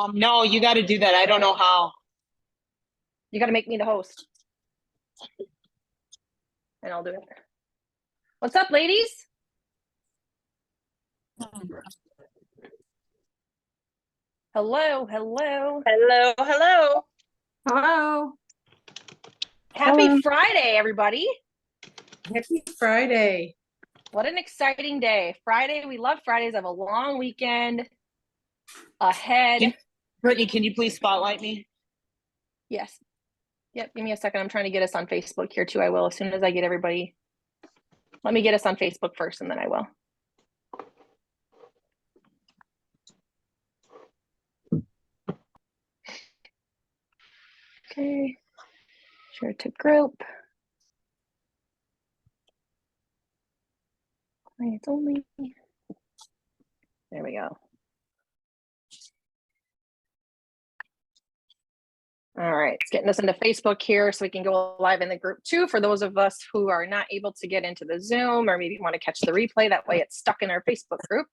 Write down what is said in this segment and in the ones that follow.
No, you got to do that. I don't know how. You got to make me the host. And I'll do it. What's up, ladies? Hello, hello. Hello, hello. Hello. Happy Friday, everybody. Happy Friday. What an exciting day. Friday, we love Fridays. I have a long weekend ahead. Brittany, can you please spotlight me? Yes. Yep, give me a second. I'm trying to get us on Facebook here too. I will as soon as I get everybody. Let me get us on Facebook first and then I will. Okay. Share to group. Clients only. There we go. All right, it's getting us into Facebook here so we can go live in the group too. For those of us who are not able to get into the Zoom or maybe want to catch the replay, that way it's stuck in our Facebook group.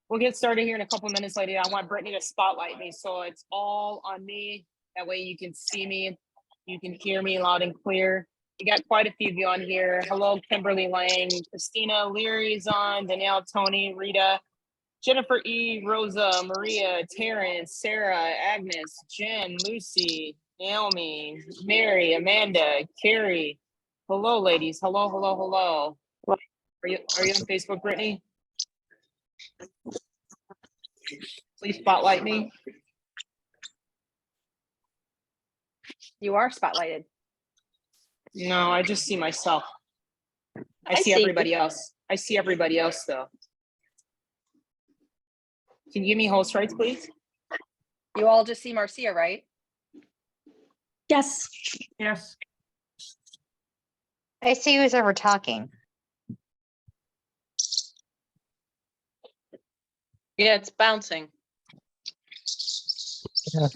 We'll get started here in a couple minutes, lady. I want Brittany to spotlight me, so it's all on me. That way you can see me, you can hear me loud and clear. You got quite a few of you on here. Hello, Kimberly Lang, Christina Leary's on, Danielle, Tony, Rita, Jennifer E, Rosa, Maria, Terrence, Sarah, Agnes, Jen, Lucy, Naomi, Mary, Amanda, Carrie. Hello, ladies. Hello, hello, hello. Are you on Facebook, Brittany? Please spotlight me. You are spotlighted. No, I just see myself. I see everybody else. I see everybody else though. Can you give me host rights, please? You all just see Marcia, right? Yes. Yes. I see who's ever talking. Yeah, it's bouncing. Yeah.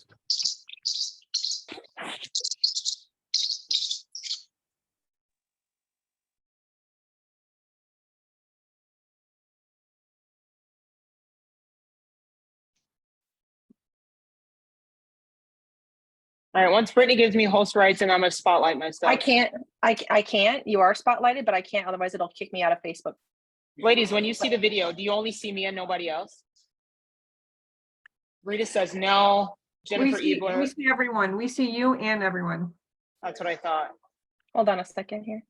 All right, once Brittany gives me host rights and I'm gonna spotlight myself. I can't. You are spotlighted, but I can't. Otherwise, it'll kick me out of Facebook. Ladies, when you see the video, do you only see me and nobody else? Rita says no. Jennifer Ebler. We see everyone. We see you and everyone. That's what I thought. Hold on a second here.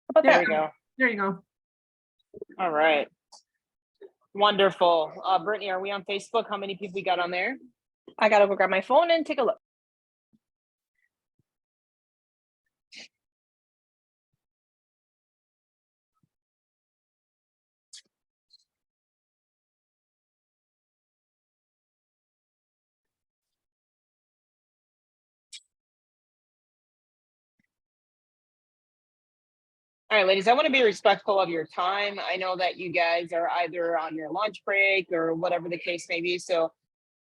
How about There that? we go. There you go. All right. Wonderful. Brittany, are we on Facebook? How many people we got on there? I gotta go grab my phone and take a look. All right, ladies, I want to be respectful of your time. I know that you guys are either on your lunch break or whatever the case may be. So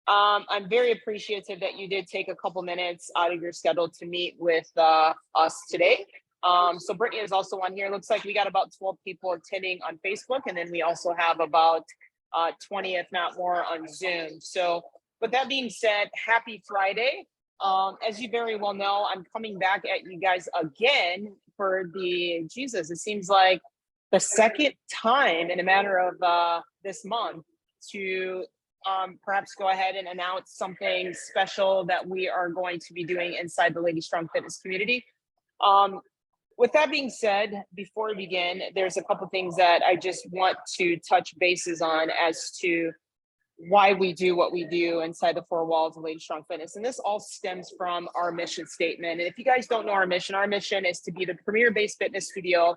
I'm very appreciative that you did take a couple minutes out of your schedule to meet with us today. So Brittany is also on here. Looks like we got about 12 people attending on Facebook, and then we also have about 20, if not more, on Zoom. So with that being said, happy Friday. As you very well know, I'm coming back at you guys again for it seems like the second time in a matter of this month to perhaps go ahead and announce something special that we are going to be doing inside the Lady Strong Fitness community. With that being said, before we begin, there's a couple things that I just want to touch bases on as to why we do what we do inside the four walls of Lady Strong Fitness. And this all stems from our mission statement. And if you guys don't know our mission is to be the premier-based fitness studio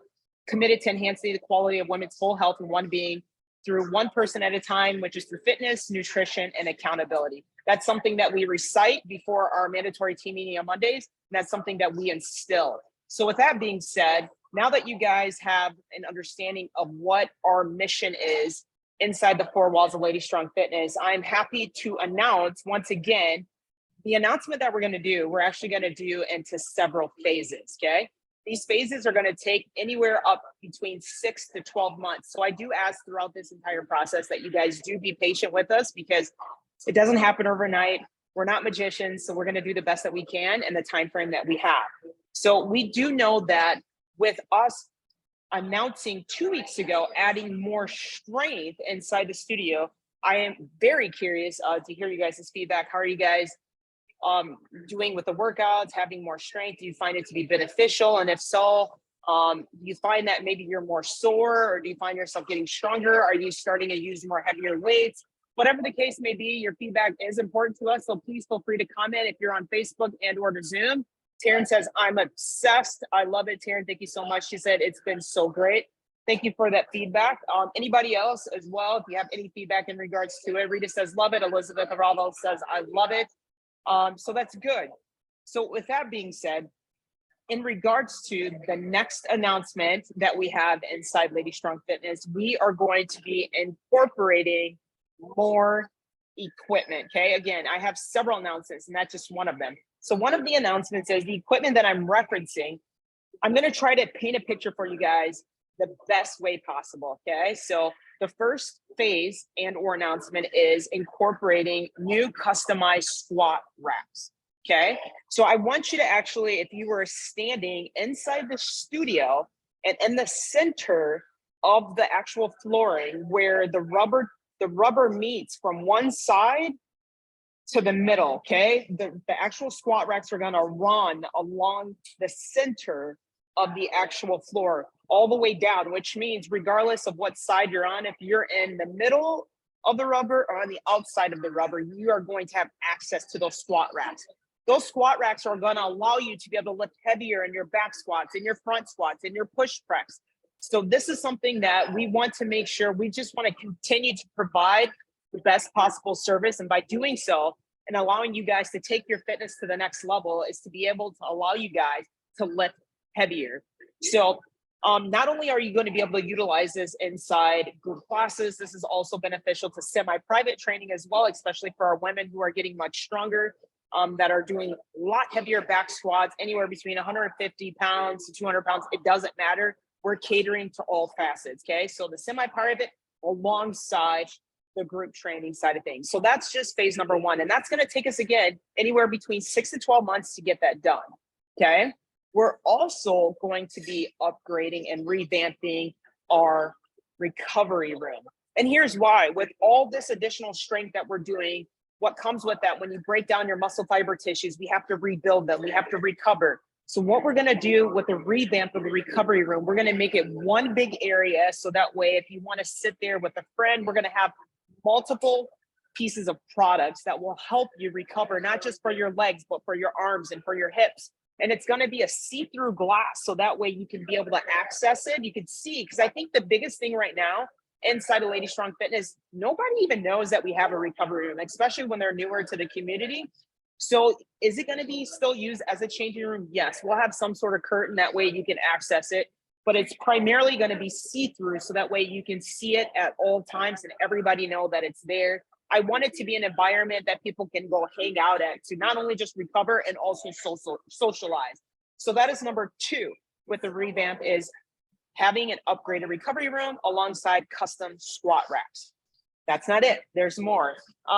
committed to enhancing the quality of women's whole health and one being through one person at a time, which is through fitness, nutrition, and accountability. That's something that we recite before our mandatory team meeting on Mondays. And that's something that we instill. So with that being said, now that you guys have an understanding of what our mission is inside the four walls of Lady Strong Fitness, I'm happy to announce once again, the announcement that we're actually going to do into several phases, okay? These phases are going to take anywhere up between 6 to 12 months. So I do ask throughout this entire process that you guys do be patient with us, because it doesn't happen overnight. We're not magicians, so we're going to do the best that we can in the time frame that we have. So we do know that with us announcing 2 weeks ago, adding more strength inside the studio, I am very curious to hear you guys' feedback. How are you guys doing with the workouts, having more strength? Do you find it to be beneficial? And if so, do you find that maybe you're more sore, or do you find yourself getting stronger? Are you starting to use more heavier weights? Whatever the case may be, your feedback is important to us. So please feel free to comment if you're on Facebook and or to Zoom. Taryn says, I'm obsessed. I love it, Taryn. Thank you so much. She said, it's been so great. Thank you for that feedback. Anybody else as well, if you have any feedback in regards to it? Rita says, love it. Elizabeth Aravo says, I love it. So that's good. So with that being said, in regards to the next announcement that we have inside Lady Strong Fitness, we are going to be incorporating more equipment. Okay. Again, I have several announcements and that's just one of them. So one of the announcements is the equipment that I'm referencing. I'm going to try to paint a picture for you guys the best way possible. Okay. So the first phase and or announcement is incorporating new customized squat racks. Okay. So I want you to actually, if you were standing inside the studio and in the center of the actual flooring where the rubber meets from one side to the middle, okay? The actual squat racks are gonna run along the center of the actual floor all the way down, which means regardless of what side you're on, if you're in the middle of the rubber or on the outside of the rubber, you are going to have access to those squat racks. Those squat racks are gonna allow you to be able to lift heavier in your back squats, in your front squats, in your push press. So this is something that we want to make sure, we just want to continue to provide the best possible service. And by doing so and allowing you guys to take your fitness to the next level is to be able to allow you guys to lift heavier. So not only are you going to be able to utilize this inside group classes, this is also beneficial to semi-private training as well, especially for our women who are getting much stronger, that are doing a lot heavier back squats, anywhere between 150 pounds to 200 pounds. It doesn't matter. We're catering to all facets, okay? So the semi-private alongside the group training side of things. So that's just phase number one. And that's gonna take us, again, anywhere between 6 to 12 months to get that done, okay? We're also going to be upgrading and revamping our recovery room. And here's why. With all this additional strength that we're doing, what comes with that, when you break down your muscle fiber tissues, we have to rebuild them, we have to recover. So what we're gonna do with the revamp of the recovery room, we're gonna make it one big area. So that way, if you wanna sit there with a friend, we're gonna have multiple pieces of products that will help you recover, not just for your legs, but for your arms and for your hips. And it's gonna be a see-through glass. So that way you can be able to access it. You can see, because I think the biggest thing right now inside of Lady Strong Fitness, nobody even knows that we have a recovery room, especially when they're newer to the community. So is it going to be still used as a changing room? Yes, we'll have some sort of curtain, that way you can access it, but it's primarily going to be see-through, so that way you can see it at all times and everybody know that it's there. I want it to be an environment that people can go hang out at to not only just recover and also socialize. So that is number two with the revamp, is having an upgraded recovery room alongside custom squat racks. That's not it. There's more.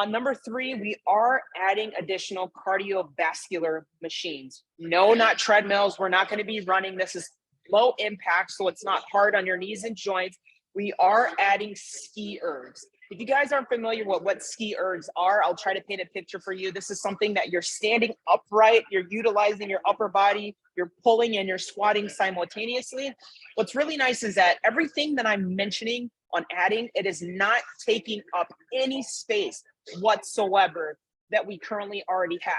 Number three, we are adding additional cardiovascular machines. No, not treadmills. We're not going to be running. This is low impact, so it's not hard on your knees and joints. We are adding ski ergs. If you guys aren't familiar with what ski ergs are, I'll try to paint a picture for you. This is something that you're standing upright, you're utilizing your upper body, you're pulling and you're squatting simultaneously. What's really nice is that everything that I'm mentioning on adding, it is not taking up any space whatsoever that we currently already have.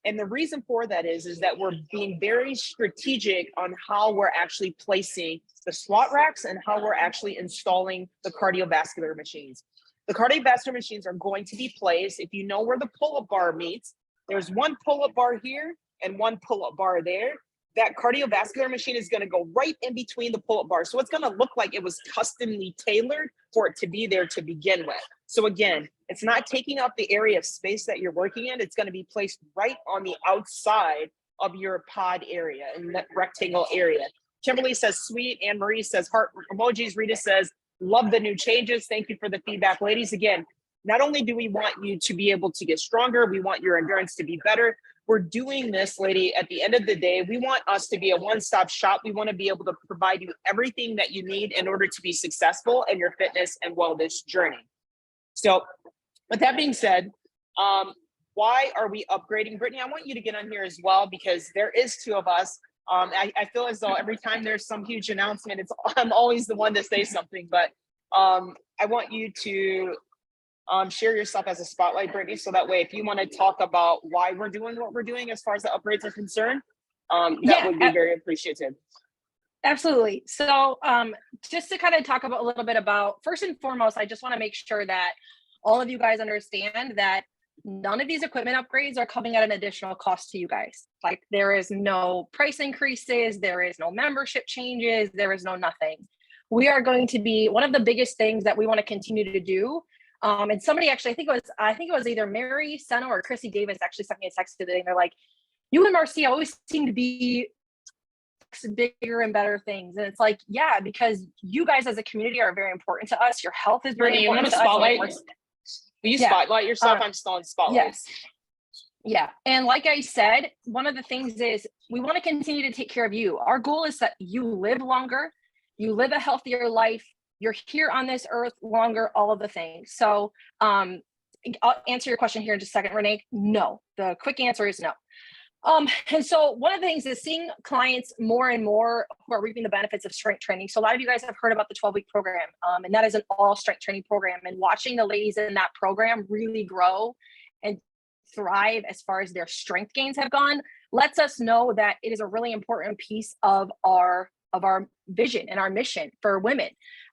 And the reason for that is that we're being very strategic on how we're actually placing the squat racks and how we're actually installing the cardiovascular machines. The cardiovascular machines are going to be placed, if you know where the pull-up bar meets, there's one pull-up bar here and one pull-up bar there. That cardiovascular machine is going to go right in between the pull-up bars. So it's going to look like it was customly tailored for it to be there to begin with. So again, it's not taking up the area of space that you're working in. It's going to be placed right on the outside of your pod area in that rectangle area. Kimberly says sweet. Anne Marie says heart emojis. Rita says love the new changes. Thank you for the feedback, ladies. Again, not only do we want you to be able to get stronger, we want your endurance to be better. We're doing this, lady, at the end of the day, we want us to be a one-stop shop. We want to be able to provide you everything that you need in order to be successful in your fitness and wellness journey. So with that being said, why are we upgrading? Brittany, I want you to get on here as well, because there is two of us. I feel as though every time there's some huge announcement, I'm always the one to say something, but I want you to share yourself as a spotlight, Brittany, so that way if you want to talk about why we're doing what we're doing as far as the upgrades are concerned, that would be very appreciative. Absolutely. So just to kind of talk about a little bit about, first and foremost, I just want to make sure that all of you guys understand that none of these equipment upgrades are coming at an additional cost to you guys. Like, there is no price increases, there is no membership changes, there is no nothing. We are going to be, one of the biggest things that we want to continue to do. And somebody actually, I think it was either Mary Seno or Chrissy Davis actually sent me a text today, and they're like, you and Marcia always seem to be bigger and better things. And it's like, yeah, because you guys as a community are very important to us. Your health is very Brittany, you want important to to us. spotlight? Will you spotlight yourself? I'm still on spotlight. Yes. Yeah. And like I said, one of the things is we want to continue to take care of you. Our goal is that you live longer, you live a healthier life, you're here on this earth longer, all of the things. So I'll answer your question here in just a second, Renee. No, the quick answer is no. And so one of the things is seeing clients more and more who are reaping the benefits of strength training. So a lot of you guys have heard about the 12-week program, and that is an all strength training program. And watching the ladies in that program really grow and thrive as far as their strength gains have gone, lets us know that it is a really important piece of our vision and our mission for women.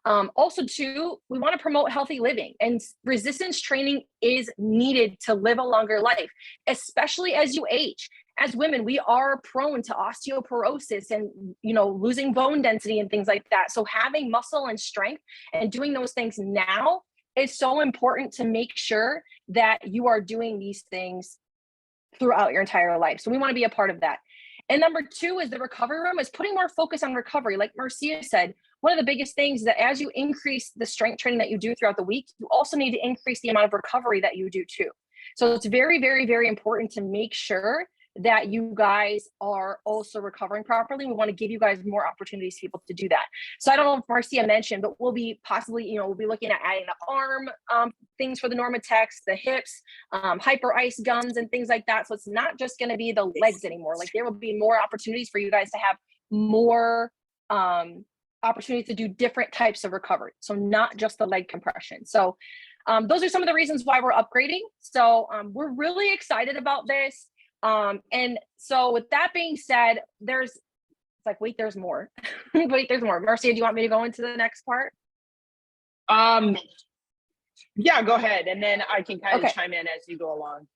Also too, we want to promote healthy living, and resistance training is needed to live a longer life, especially as you age. As women, we are prone to osteoporosis and, losing bone density and things like that. So having muscle and strength and doing those things now is so important to make sure that you are doing these things throughout your entire life. So we want to be a part of that. And number two is the recovery room is putting more focus on recovery. Like Marcia said, one of the biggest things is that as you increase the strength training that you do throughout the week, you also need to increase the amount of recovery that you do too. So it's very, very, very important to make sure that you guys are also recovering properly. We want to give you guys more opportunities to be able to do that. So I don't know if Marcia mentioned, but we'll be possibly, we'll be looking at adding the arm things for the Normatex, the hips, hyper ice guns and things like that. So it's not just going to be the legs anymore. Like, there will be more opportunities for you guys to have more opportunities to do different types of recovery. So not just the leg compression. So those are some of the reasons why we're upgrading. So we're really excited about this. And so with that being said, there's more. Wait, there's more. Marcia, do you want me to go into the next part? Yeah, go ahead. And then I can kind of Okay. chime in as you go along.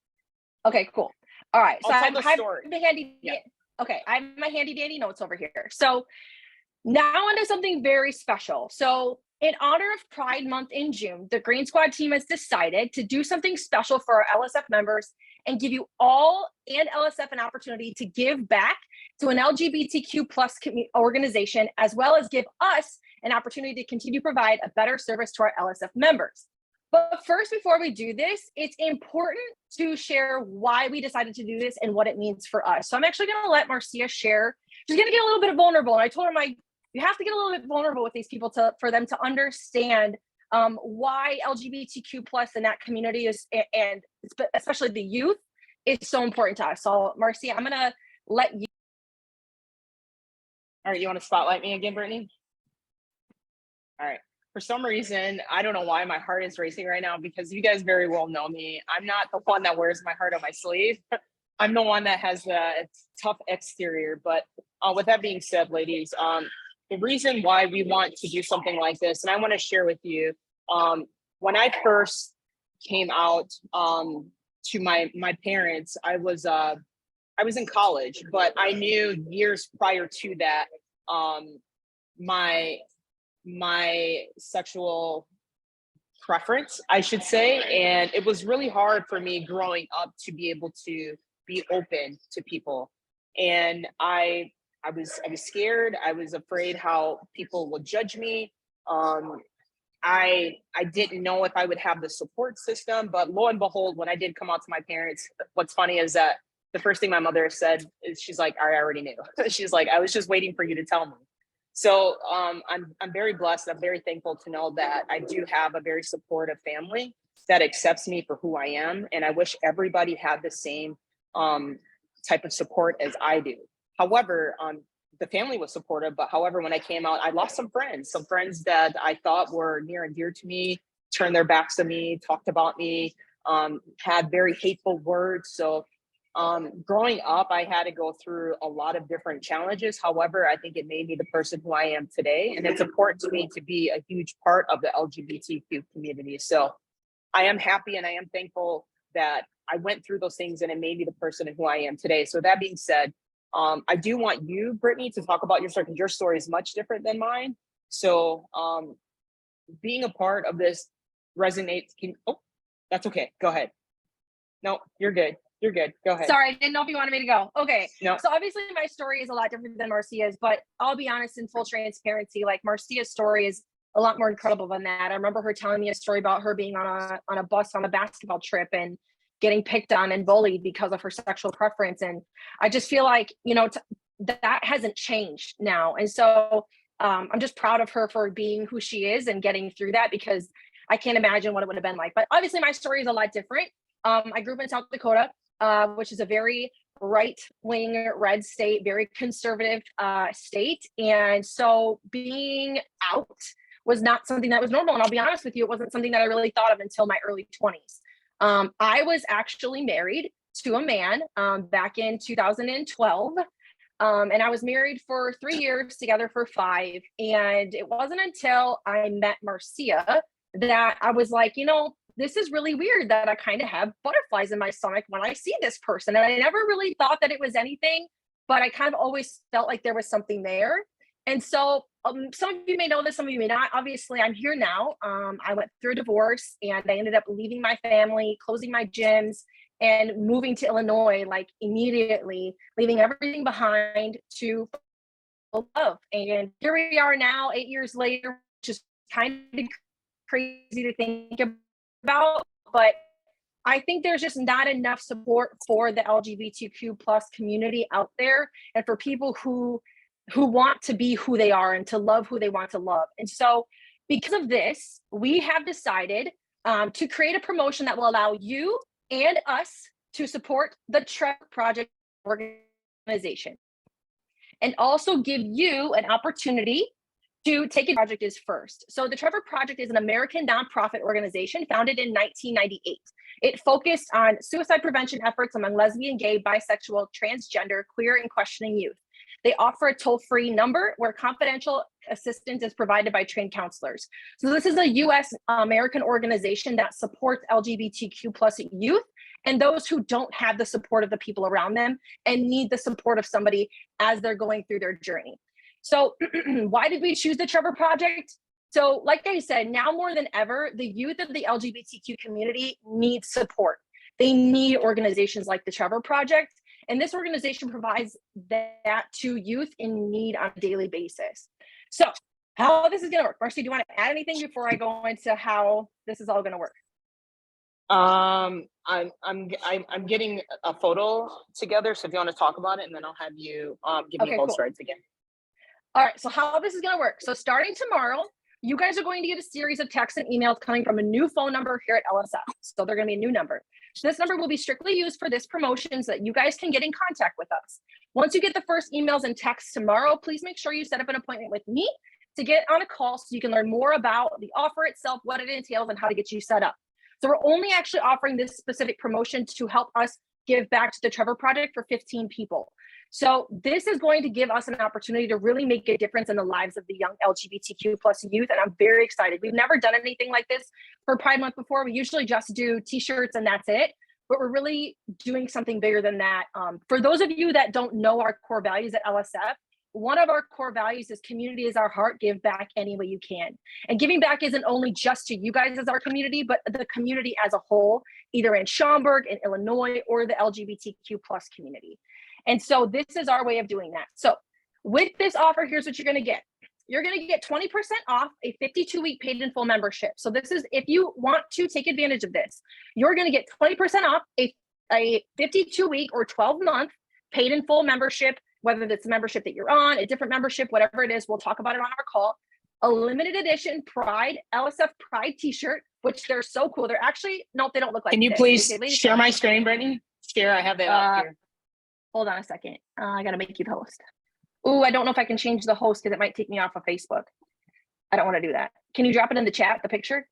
Okay, cool. All right. So I'll I tell the have story. the handy. Yeah. Okay, I have my handy dandy notes over here. So now onto something very special. So in honor of Pride Month in June, the Green Squad team has decided to do something special for our LSF members and give you all and LSF an opportunity to give back to an LGBTQ plus organization, as well as give us an opportunity to continue to provide a better service to our LSF members. But first, before we do this, it's important to share why we decided to do this and what it means for us. So I'm actually going to let Marcia share. She's going to get a little bit vulnerable. And I told her, you have to get a little bit vulnerable with these people for them to understand why LGBTQ plus in that community is, and especially the youth, is so important to us. So Marcia, I'm going to let you. All right, you want to spotlight me again, Brittany? All right. For some reason, I don't know why my heart is racing right now, because you guys very well know me. I'm not the one that wears my heart on my sleeve. I'm the one that has a tough exterior. But with that being said, ladies, the reason why we want to do something like this, and I want to share with you, when I first came out to my parents, I was in college, but I knew years prior to that, my sexual preference, I should say. And it was really hard for me growing up to be able to be open to people. And I was scared. I was afraid how people would judge me. I didn't know if I would have the support system, but lo and behold, when I did come out to my parents, what's funny is that the first thing my mother said is she's like, I already knew. She's like, I was just waiting for you to tell me. So I'm very blessed. I'm very thankful to know that I do have a very supportive family that accepts me for who I am. And I wish everybody had the same type of support as I do. However, the family was supportive, but however, when I came out, I lost some friends that I thought were near and dear to me, turned their backs on me, talked about me, had very hateful words. So growing up, I had to go through a lot of different challenges. However, I think it made me the person who I am today. And it's important to me to be a huge part of the LGBTQ community. So I am happy and I am thankful that I went through those things and it made me the person who I am today. So that being said, I do want you, Brittany, to talk about your story because your story is much different than mine. So being a part of this resonates. Oh, that's okay. Go ahead. No, you're good. You're good. Go ahead. Sorry, I didn't know if you wanted me to go. Okay. No. So obviously my story is a lot different than Marcia's, but I'll be honest, in full transparency, like Marcia's story is a lot more incredible than that. I remember her telling me a story about her being on a bus on a basketball trip and getting picked on and bullied because of her sexual preference. And I just feel like, that hasn't changed now. And so I'm just proud of her for being who she is and getting through that, because I can't imagine what it would have been like. But obviously my story is a lot different. I grew up in South Dakota, which is a very right-wing red state, very conservative state. And so being out was not something that was normal. And I'll be honest with you, it wasn't something that I really thought of until my early 20s. I was actually married to a man back in 2012. And I was married for 3 years, together for 5. And it wasn't until I met Marcia that I was like, this is really weird that I kind of have butterflies in my stomach when I see this person. And I never really thought that it was anything, but I kind of always felt like there was something there. And so some of you may know this, some of you may not. Obviously, I'm here now. I went through a divorce and I ended up leaving my family, closing my gyms, and moving to Illinois, like immediately, leaving everything behind to love. And here we are now, 8 years later, which is kind of crazy to think about, but I think there's just not enough support for the LGBTQ plus community out there, and for people who want to be who they are and to love who they want to love. And so because of this, we have decided to create a promotion that will allow you and us to support the Trevor Project organization, and also give you an opportunity to take a project is first. So the Trevor Project is an American nonprofit organization founded in 1998. It focused on suicide prevention efforts among lesbian, gay, bisexual, transgender, queer, and questioning youth. They offer a toll-free number where confidential assistance is provided by trained counselors. So this is a US American organization that supports LGBTQ plus youth and those who don't have the support of the people around them and need the support of somebody as they're going through their journey. So why did we choose the Trevor Project? So like I said, now more than ever, the youth of the LGBTQ community needs support. They need organizations like the Trevor Project. And this organization provides that to youth in need on a daily basis. So how this is going to work. Marcy, do you want to add anything before I go into how this is all going to work? I'm getting a photo together. So if you want to talk about it, and then I'll have you give me both sides again. All right, so how this is going to work. So starting tomorrow, you guys are going to get a series of texts and emails coming from a new phone number here at LSF. So they're going to be a new number. So this number will be strictly used for this promotion so that you guys can get in contact with us. Once you get the first emails and texts tomorrow, please make sure you set up an appointment with me to get on a call so you can learn more about the offer itself, what it entails, and how to get you set up. So we're only actually offering this specific promotion to help us give back to the Trevor Project for 15 people. So this is going to give us an opportunity to really make a difference in the lives of the young LGBTQ plus youth. And I'm very excited. We've never done anything like this for Pride Month before. We usually just do t-shirts and that's it. But we're really doing something bigger than that. For those of you that don't know our core values at LSF, one of our core values is community is our heart, give back any way you can. And giving back isn't only just to you guys as our community, but the community as a whole, either in Schaumburg, in Illinois, or the LGBTQ plus community. And so this is our way of doing that. So with this offer, here's what you're going to get. You're going to get 20% off a 52-week paid in full membership. So this is, if you want to take advantage of this, you're going to get 20% off a 52-week or 12-month paid in full membership, whether that's a membership that you're on, a different membership, whatever it is. We'll talk about it on our call. A limited edition Pride, LSF Pride t-shirt, which they're so cool. They're actually, no, they don't look like Can you this. please They share my screen, Brittany? Share, I have that up here. Hold on a second. I got to make you the host. Ooh, I don't know if I can change the host because it might take me off of Facebook. I don't want to do that. Can you drop it in the chat, the picture?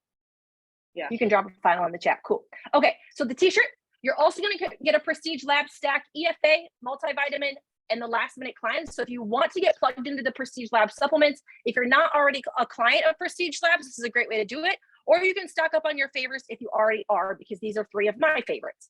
Yeah. You can drop a file in the chat. Cool. Okay, so the t-shirt, you're also going to get a Prestige Lab Stack EFA, multivitamin, and the last minute clients. So if you want to get plugged into the Prestige Lab supplements, if you're not already a client of Prestige Labs, this is a great way to do it. Or you can stock up on your favorites if you already are, because these are 3 of my favorites.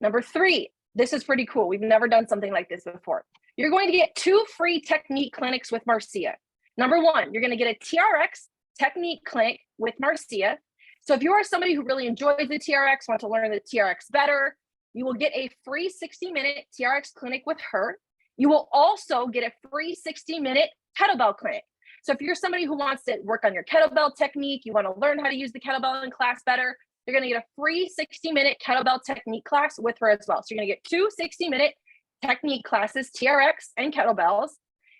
Number 3, this is pretty cool. We've never done something like this before. You're going to get 2 free technique clinics with Marcia. Number 1, you're going to get a TRX technique clinic with Marcia. So if you are somebody who really enjoys the TRX, want to learn the TRX better, you will get a free 60-minute TRX clinic with her. You will also get a free 60-minute kettlebell clinic. So if you're somebody who wants to work on your kettlebell technique, you want to learn how to use the kettlebell in class better, you're going to get a free 60-minute kettlebell technique class with her as well. So you're going to get 2 60-minute technique classes, TRX and kettlebells.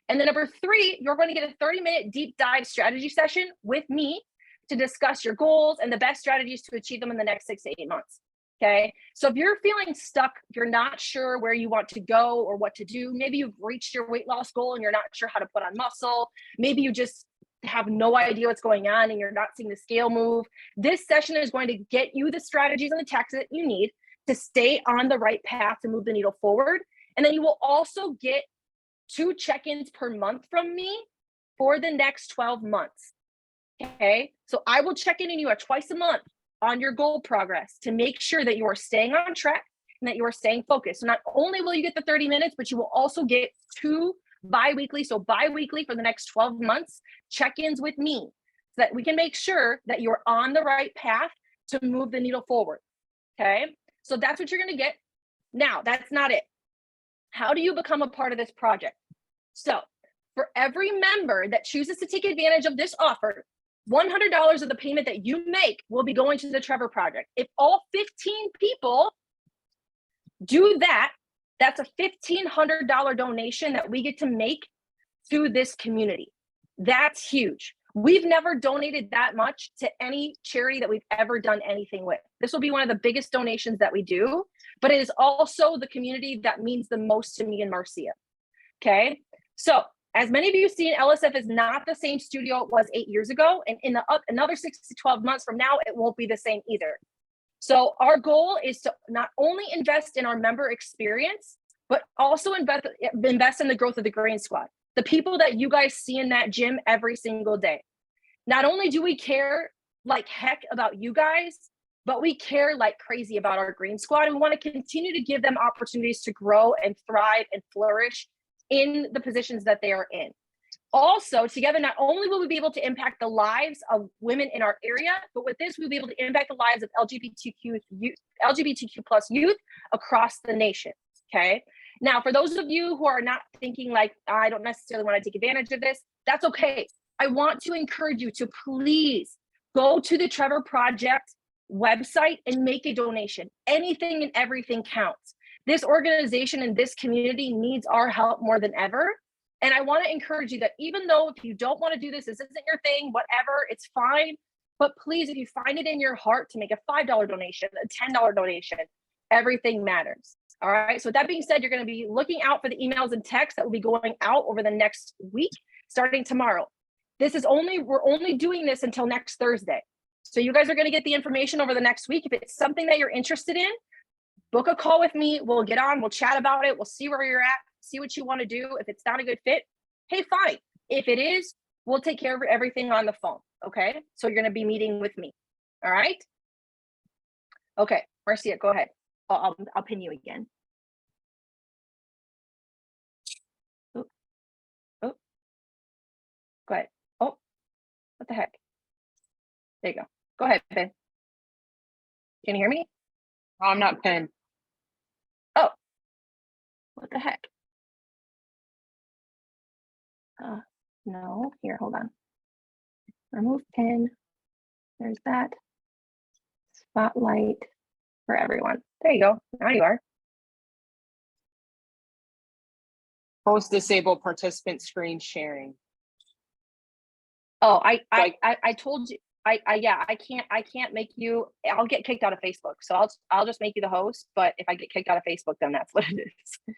And then number 3, you're going to get a 30-minute deep dive strategy session with me to discuss your goals and the best strategies to achieve them in the next 6 to 8 months. Okay. So if you're feeling stuck, if you're not sure where you want to go or what to do, maybe you've reached your weight loss goal and you're not sure how to put on muscle. Maybe you just have no idea what's going on and you're not seeing the scale move. This session is going to get you the strategies and the tactics that you need to stay on the right path to move the needle forward. And then you will also get 2 check-ins per month from me for the next 12 months. Okay. So I will check in on you twice a month on your goal progress to make sure that you are staying on track and that you are staying focused. So not only will you get the 30 minutes, but you will also get 2 bi-weekly. So bi-weekly for the next 12 months, check-ins with me so that we can make sure that you're on the right path to move the needle forward. Okay. So that's what you're going to get. Now, that's not it. How do you become a part of this project? So for every member that chooses to take advantage of this offer, $100 of the payment that you make will be going to the Trevor Project. If all 15 people do that, that's a $1,500 donation that we get to make to this community. That's huge. We've never donated that much to any charity that we've ever done anything with. This will be one of the biggest donations that we do, but it is also the community that means the most to me and Marcia. Okay, so as many of you see, LSF is not the same studio it was 8 years ago, and in another 6 to 12 months from now, it won't be the same either. So our goal is to not only invest in our member experience, but also invest in the growth of the Green Squad, the people that you guys see in that gym every single day. Not only do we care like heck about you guys, but we care like crazy about our Green Squad. And we want to continue to give them opportunities to grow and thrive and flourish in the positions that they are in. Also, together, not only will we be able to impact the lives of women in our area, but with this, we'll be able to impact the lives of LGBTQ plus youth across the nation. Okay. Now, for those of you who are not thinking like, I don't necessarily want to take advantage of this, that's okay. I want to encourage you to please go to the Trevor Project website and make a donation. Anything and everything counts. This organization and this community needs our help more than ever. And I want to encourage you that even though if you don't want to do this, this isn't your thing, whatever, it's fine. But please, if you find it in your heart to make a $5 donation, a $10 donation, everything matters. All right. So with that being said, you're going to be looking out for the emails and texts that will be going out over the next week, starting tomorrow. We're only doing this until next Thursday. So you guys are going to get the information over the next week. If it's something that you're interested in, book a call with me. We'll get on, we'll chat about it. We'll see where you're at, see what you want to do. If it's not a good fit, hey, fine. If it is, we'll take care of everything on the phone. Okay. So you're going to be meeting with me. All right. Okay. Marcia, go ahead. I'll pin you again. Oh, go ahead. Oh, what the heck? There you go. Go ahead, Ben. Can you hear me? I'm not pinned. Oh, What the heck? No, here, hold on. Remove pin. There's that. Spotlight for everyone. There you go. Now you are. Post disable participant screen sharing. Oh, Like- I told you. Yeah, I can't make you. I'll get kicked out of Facebook. So I'll just make you the host. But if I get kicked out of Facebook, then that's what it is.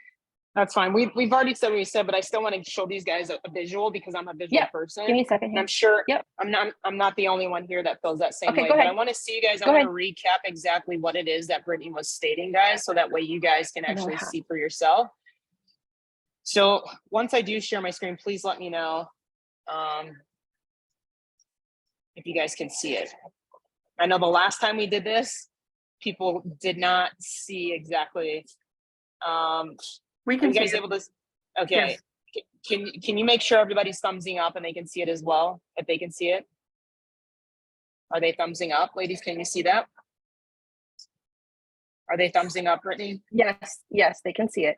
That's fine. We've already said what we said, but I still want to show these guys a visual because I'm a visual Yeah, person. Give me a second And here. I'm sure Yep. I'm not the only one here that feels that same Okay, way. go But ahead. I want to see you guys. I Go want to recap exactly what it is that Brittany was stating, guys, so that way you guys can I know actually how. see for yourself. So once I do share my screen, please let me know if you guys can see it. I know the last time we did this, people did not see exactly. We Are can you see guys it. able to? Okay. Yes. Can you make sure everybody's thumbsing up and they can see it as well? If they can see it, are they thumbsing up, ladies? Can you see that? Are they thumbsing up, Brittany? Yes, they can see it.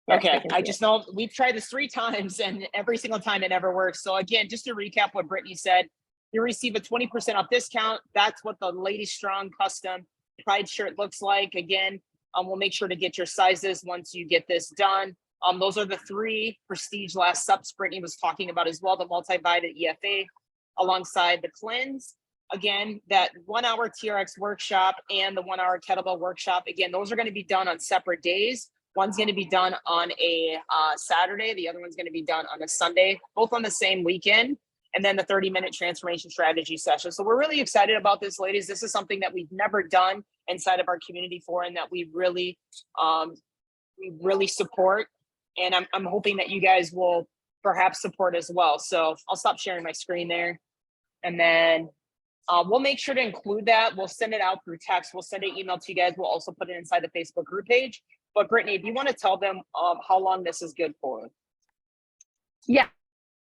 Yes, they Okay, can I see just know we've tried this 3 times and every single time it never works. So again, just to recap what Brittany said, you receive a 20% off discount. That's what the Lady Strong custom Pride shirt looks like. Again, we'll make sure to get your sizes once you get this done. Those are the 3 prestige last subs Brittany was talking about as well, the multivitamin EFA alongside the cleanse. Again, that 1-hour TRX workshop and the 1-hour kettlebell workshop. Again, those are going to be done on separate days. One's going to be done on a Saturday. The other one's going to be done on a Sunday, both on the same weekend. And then the 30-minute transformation strategy session. So we're really excited about this, ladies. This is something that we've never done inside of our community for, and that we really support. And I'm hoping that you guys will perhaps support as well. So I'll stop sharing my screen there. And then we'll make sure to include that. We'll send it out through text. We'll send an email to you guys. We'll also put it inside the Facebook group page. But Brittany, if you want to tell them how long this is good for. Yeah.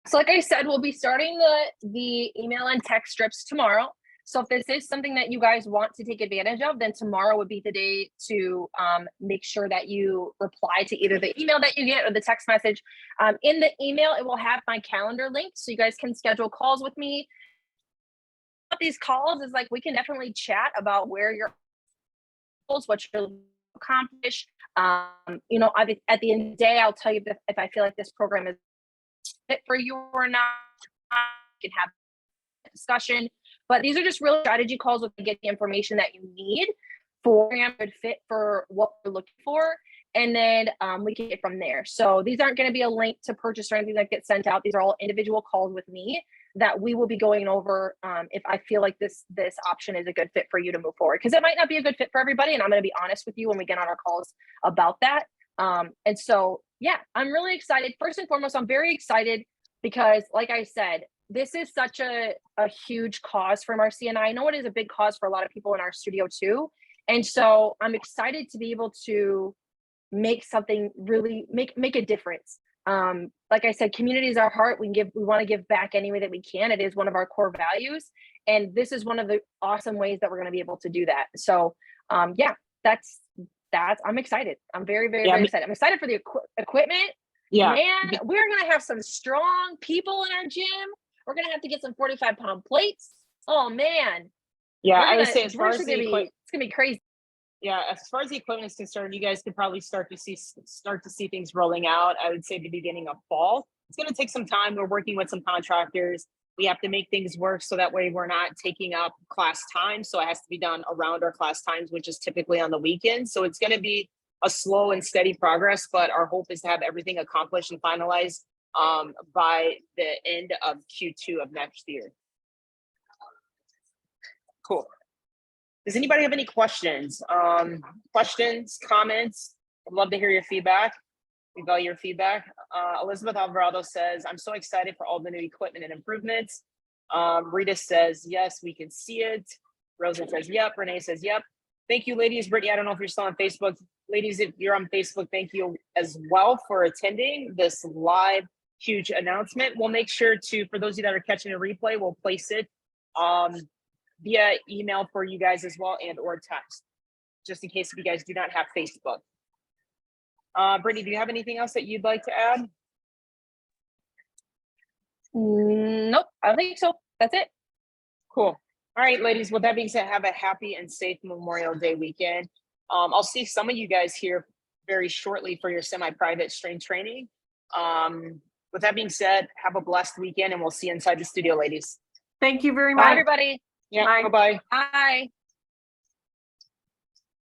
So like I said, we'll be starting the email and text strips tomorrow. So if this is something that you guys want to take advantage of, then tomorrow would be the day to make sure that you reply to either the email that you get or the text message. In the email, it will have my calendar link, so you guys can schedule calls with me. These calls is like we can definitely chat about where your goals, what you're accomplish. You know, at the end of the day, I'll tell you if I feel like this program is fit for you or not. We can have a discussion, but these are just real strategy calls with get the information that you need for a good fit for what we're looking for. And then we can get from there. So these aren't going to be a link to purchase or anything that gets sent out. These are all individual calls with me that we will be going over if I feel like this option is a good fit for you to move forward. Because it might not be a good fit for everybody. And I'm going to be honest with you when we get on our calls about that. And so, yeah, I'm really excited. First and foremost, I'm very excited because, like I said, this is such a huge cause for Marcy and I know it is a big cause for a lot of people in our studio too. And so I'm excited to be able to make something really make a difference. Like I said, community is our heart. We want to give back any way that we can. It is one of our core values. And this is one of the awesome ways that we're going to be able to do that. So yeah, that's I'm excited. I'm very excited. I'm excited for the equipment. Yeah. Man, we're going to have some strong people in our gym. We're going to have to get some 45-pound plates. Oh man. Yeah, I would say as far as it's going to be crazy. Yeah, as far as the equipment is concerned, you guys could probably start to see things rolling out. I would say the beginning of fall. It's going to take some time. We're working with some contractors. We have to make things work so that way we're not taking up class time. So it has to be done around our class times, which is typically on the weekends. So it's going to be a slow and steady progress, but our hope is to have everything accomplished and finalized by the end of Q2 of next year. Cool. Does anybody have any questions? Questions, comments? I'd love to hear your feedback. We value your feedback. Elizabeth Alvarado says, I'm so excited for all the new equipment and improvements. Rita says, yes, we can see it. Rosa says, yep. Renee says, yep. Thank you, ladies. Brittany, I don't know if you're still on Facebook. Ladies, if you're on Facebook, thank you as well for attending this live huge announcement. We'll make sure to, for those of you that are catching a replay, we'll place it via email for you guys as well and or text, just in case if you guys do not have Facebook. Brittany, do you have anything else that you'd like to add? Nope, I don't think so. That's it. Cool. All right, ladies, with that being said, have a happy and safe Memorial Day weekend. I'll see some of you guys here very shortly for your semi-private strength training. With that being said, have a blessed weekend and we'll see you inside the studio, ladies. Thank you very Bye, much. everybody. Yeah, Bye. bye-bye. Bye.